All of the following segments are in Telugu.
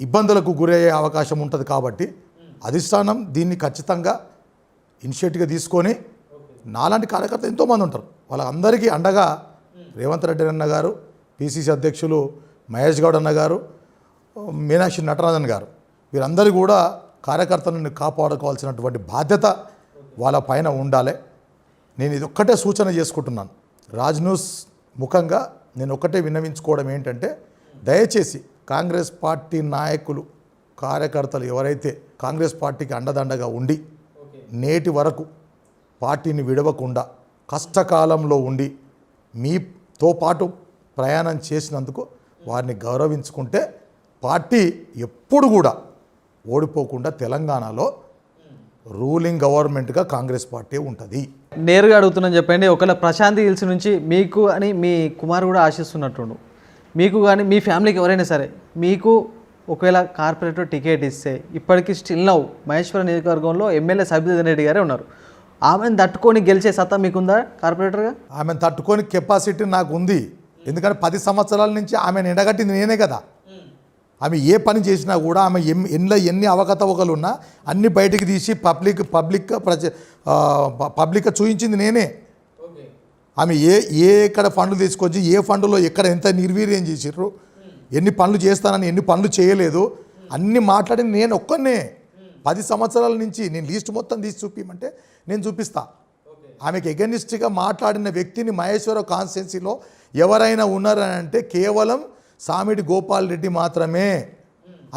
ఇబ్బందులకు గురయ్యే అవకాశం ఉంటుంది కాబట్టి అధిష్టానం దీన్ని ఖచ్చితంగా ఇనిషియేటివ్గా తీసుకొని నాలాంటి కార్యకర్తలు ఎంతోమంది ఉంటారు, వాళ్ళందరికీ అండగా రేవంత్ రెడ్డి అన్న గారు, పిసిసి అధ్యక్షులు మహేష్ గౌడ్ అన్న గారు, మీనాక్షి నటరాజన్ గారు, వీరందరూ కూడా కార్యకర్తలను కాపాడుకోవాల్సినటువంటి బాధ్యత వాళ్ళ పైన ఉండాలి. నేను ఇది ఒక్కటే సూచన చేసుకుంటున్నాను. రాజ్ న్యూస్ ముఖంగా నేను ఒక్కటే విన్నవించుకోవడం ఏంటంటే, దయచేసి కాంగ్రెస్ పార్టీ నాయకులు, కార్యకర్తలు ఎవరైతే కాంగ్రెస్ పార్టీకి అండదండగా ఉండి నేటి వరకు పార్టీని విడవకుండా కష్టకాలంలో ఉండి మీతో పాటు ప్రయాణం చేసినందుకు వారిని గౌరవించుకుంటే పార్టీ ఎప్పుడు కూడా ఓడిపోకుండా తెలంగాణలో రూలింగ్ గవర్నమెంట్గా కాంగ్రెస్ పార్టీ ఉంటుంది. నేరుగా అడుగుతున్నాను చెప్పండి, ఒకవేళ ప్రశాంత్ హిల్స్ నుంచి మీకు అని మీ కుమారు కూడా ఆశిస్తున్నట్టుండు, మీకు కానీ మీ ఫ్యామిలీకి ఎవరైనా సరే మీకు ఒకవేళ కార్పొరేటర్ టికెట్ ఇస్తే, ఇప్పటికీ స్టిల్ నౌ మహేశ్వరం నియోజకవర్గంలో ఎమ్మెల్యే సబితా రెడ్డి గారే ఉన్నారు, ఆమెను తట్టుకొని గెలిచే సత్తా మీకుందా కార్పొరేటర్గా? ఆమెను తట్టుకొని కెపాసిటీ నాకు ఉంది. ఎందుకంటే 10 సంవత్సరాల నుంచి ఆమెను ఎండగట్టింది నేనే కదా. ఆమె ఏ పని చేసినా కూడా ఆమె ఎన్ని అవకతవకలు ఉన్నా అన్ని బయటికి తీసి పబ్లిక్ చూపించింది నేనే. ఆమె ఎక్కడ ఫండ్లు తీసుకొచ్చి ఏ ఫండ్లో ఎక్కడ ఎంత నిర్వీర్యం చేసిర్రు, ఎన్ని పనులు చేస్తానని ఎన్ని పనులు చేయలేదు, అన్ని మాట్లాడింది నేను ఒక్కనే. 10 సంవత్సరాల నుంచి నేను లీస్ట్ మొత్తం తీసి చూపించమంటే నేను చూపిస్తా. ఆమెకు ఎగనిస్ట్గా మాట్లాడిన వ్యక్తిని మహేశ్వరం కాన్స్టిట్యున్సీలో ఎవరైనా ఉన్నారని అంటే కేవలం సామిడి గోపాల్ రెడ్డి మాత్రమే.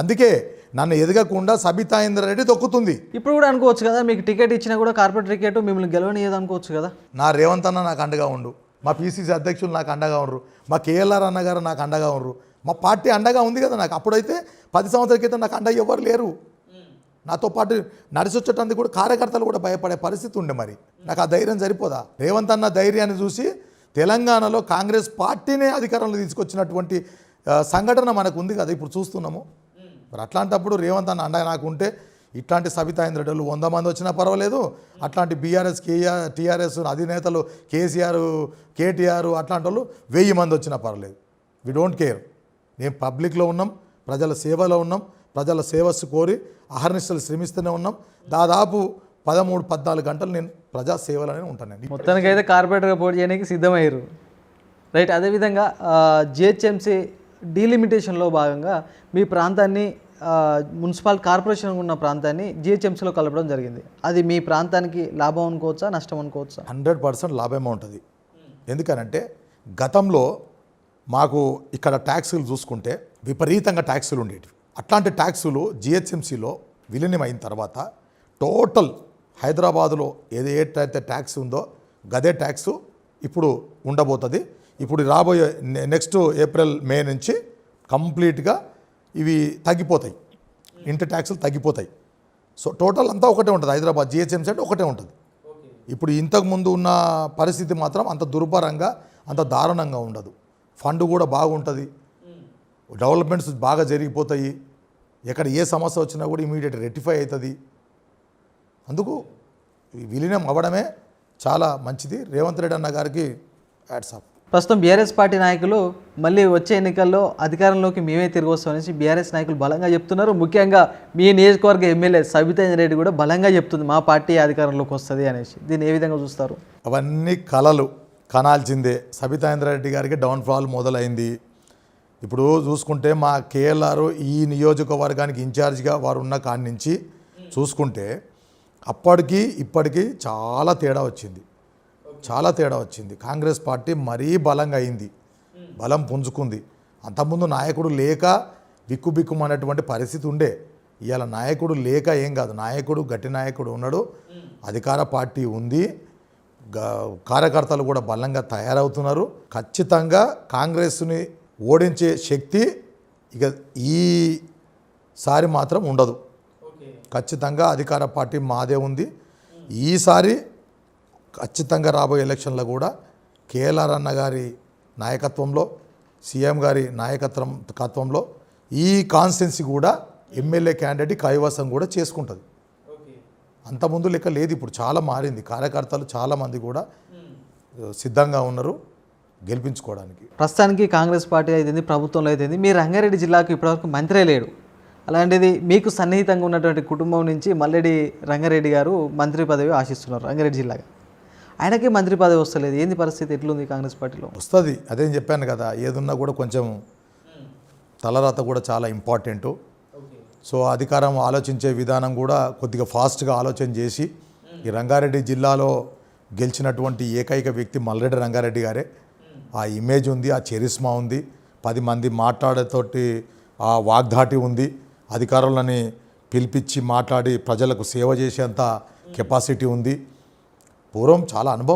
అందుకే నన్ను ఎదగకుండా సబితా రెడ్డి తొక్కుతుంది. ఇప్పుడు కూడా అనుకోవచ్చు కదా, మీకు టికెట్ ఇచ్చినా కూడా కార్పొరేట్ టికెట్ మిమ్మల్ని గెలవనియదు అనుకోవచ్చు కదా. నా రేవంత్ అన్న నాకు అండగా ఉండు, మా పిసిసి అధ్యక్షులు నాకు అండగా ఉండరు, మా కేఎల్ఆర్ అన్నగారు నాకు అండగా ఉండరు, మా పార్టీ అండగా ఉంది కదా నాకు. అప్పుడైతే 10 సంవత్సరాల క్రితం నాకు అండగా ఎవరు లేరు. నాతో పాటు నడిచొచ్చేటందుకు కూడా కార్యకర్తలు కూడా భయపడే పరిస్థితి ఉండే. మరి నాకు ఆ ధైర్యం సరిపోదా? రేవంత్ అన్న ధైర్యాన్ని చూసి తెలంగాణలో కాంగ్రెస్ పార్టీనే అధికారంలో తీసుకొచ్చినటువంటి సంఘటన మనకు ఉంది కదా, ఇప్పుడు చూస్తున్నాము. మరి అట్లాంటప్పుడు రేవంత్ అన్న అండగా నాకు ఉంటే ఇట్లాంటి సబితా రెడ్డిలు 100 మంది వచ్చినా పర్వాలేదు, అట్లాంటి బీఆర్ఎస్ టీఆర్ఎస్ అధినేతలు కేసీఆర్ కేటీఆర్ అట్లాంటి వాళ్ళు 1000 మంది వచ్చినా పర్వాలేదు. We don't care. మేము పబ్లిక్లో ఉన్నాం, ప్రజల సేవలో ఉన్నాం, ప్రజల సేవస్సు కోరి అహర్నిశలు శ్రమిస్తూనే ఉన్నాం. దాదాపు 13-14 గంటలు నేను ప్రజా సేవలోనే ఉంటాను. మొత్తానికి అయితే కార్పొరేటర్గా పోటీ చేయడానికి సిద్ధమయ్యారు, రైట్. అదేవిధంగా జిహెచ్ఎంసీ డీలిమిటేషన్లో భాగంగా మీ ప్రాంతాన్ని మున్సిపల్ కార్పొరేషన్ ఉన్న ప్రాంతాన్ని జిహెచ్ఎంసీలో కలపడం జరిగింది. అది మీ ప్రాంతానికి లాభం అనుకోవచ్చా, నష్టం అనుకోవచ్చా? 100% లాభమే ఉంటుంది. ఎందుకనంటే గతంలో మాకు ఇక్కడ ట్యాక్సులు చూసుకుంటే విపరీతంగా ట్యాక్సులు ఉండేవి. అట్లాంటి ట్యాక్సులు జిహెచ్ఎంసీలో విలీనం అయిన తర్వాత టోటల్ హైదరాబాదులో ఏదైతే ట్యాక్స్ ఉందో గదే ట్యాక్సు ఇప్పుడు ఉండబోతుంది. ఇప్పుడు రాబోయే నెక్స్ట్ ఏప్రిల్ మే నుంచి కంప్లీట్గా ఇవి తగ్గిపోతాయి, ఇంటి ట్యాక్సులు తగ్గిపోతాయి. సో టోటల్ అంతా ఒకటే ఉంటుంది, హైదరాబాద్ జిహెచ్ఎంసీ అంటే ఒకటే ఉంటుంది. ఇప్పుడు ఇంతకుముందు ఉన్న పరిస్థితి మాత్రం అంత దుర్భరంగా అంత దారుణంగా ఉండదు. ఫండ్ కూడా బాగుంటుంది, డెవలప్మెంట్స్ బాగా జరిగిపోతాయి, ఎక్కడ ఏ సమస్య వచ్చినా కూడా ఇమీడియట్ రెక్టిఫై అవుతుంది. అందుకు విలీనం అవ్వడమే చాలా మంచిది. రేవంత్ రెడ్డి అన్న గారికి హ్యాట్స్ ఆఫ్. ప్రస్తుతం బీఆర్ఎస్ పార్టీ నాయకులు మళ్ళీ వచ్చే ఎన్నికల్లో అధికారంలోకి మేమే తిరిగి వస్తామనేసి బీఆర్ఎస్ నాయకులు బలంగా చెప్తున్నారు. ముఖ్యంగా మీ నియోజకవర్గ ఎమ్మెల్యే సబితా రెడ్డి కూడా బలంగా చెప్తుంది మా పార్టీ అధికారంలోకి వస్తుంది అనేసి. దీన్ని ఏ విధంగా చూస్తారు? అవన్నీ కలలు కనాల్సిందే. సబితా రెడ్డి గారికి డౌన్ఫాల్ మొదలైంది. ఇప్పుడు చూసుకుంటే మా కేఎల్ఆర్ ఈ నియోజకవర్గానికి ఇన్ఛార్జిగా వారు ఉన్న కాడి నుంచి చూసుకుంటే అప్పటికి ఇప్పటికీ చాలా తేడా వచ్చింది. కాంగ్రెస్ పార్టీ మరీ బలంగా అయింది, బలం పుంజుకుంది. అంతకుముందు నాయకుడు లేక బిక్కుబిక్కుమనేటువంటి పరిస్థితి ఉండే. ఇవాళ నాయకుడు లేక ఏం కాదు, నాయకుడు గట్టి నాయకుడు ఉన్నాడు, అధికార పార్టీ ఉంది, కార్యకర్తలు కూడా బలంగా తయారవుతున్నారు. ఖచ్చితంగా కాంగ్రెస్ని ఓడించే శక్తి ఇక ఈసారి మాత్రం ఉండదు. ఖచ్చితంగా అధికార పార్టీ మాదే ఉంది. ఈసారి ఖచ్చితంగా రాబోయే ఎలక్షన్లో కూడా కేఎల్ఆర్ అన్న గారి నాయకత్వంలో, సీఎం గారి నాయకత్వంలో ఈ కాన్స్టిట్యున్సీ కూడా ఎమ్మెల్యే క్యాండిడేట్ కైవసం కూడా చేసుకుంటుంది. అంతకుముందు లెక్క లేదు, ఇప్పుడు చాలా మారింది. కార్యకర్తలు చాలామంది కూడా సిద్ధంగా ఉన్నారు గెలిపించుకోవడానికి. ప్రస్తుతానికి కాంగ్రెస్ పార్టీ అయితే ప్రభుత్వంలో అయితే మీ రంగారెడ్డి జిల్లాకు ఇప్పటివరకు మంత్రే లేడు, అలాంటిది మీకు సన్నిహితంగా ఉన్నటువంటి కుటుంబం నుంచి మల్లెడి రంగారెడ్డి గారు మంత్రి పదవి ఆశిస్తున్నారు రంగారెడ్డి జిల్లాగా. ఆయనకే మంత్రి పదవి వస్తలేదు. ఏంది పరిస్థితి, ఎట్లుంది కాంగ్రెస్ పార్టీలో? వస్తుంది, అదేం చెప్పాను కదా, ఏదున్నా కూడా కొంచెం తలరాత కూడా చాలా ఇంపార్టెంటు. సో అధికారం ఆలోచించే విధానం కూడా కొద్దిగా ఫాస్ట్గా ఆలోచన చేసి ఈ రంగారెడ్డి జిల్లాలో గెలిచినటువంటి ఏకైక వ్యక్తి మల్లెడ్డి రంగారెడ్డి గారే. ఆ ఇమేజ్ ఉంది, ఆ చరిస్మా ఉంది, 10 మంది మాట్లాడేతోటి ఆ వాగ్దాటి ఉంది, అధికారులని పిలిపించి మాట్లాడి ప్రజలకు సేవ చేసేంత కెపాసిటీ ఉంది. పూర్వం చాలా అనుభవం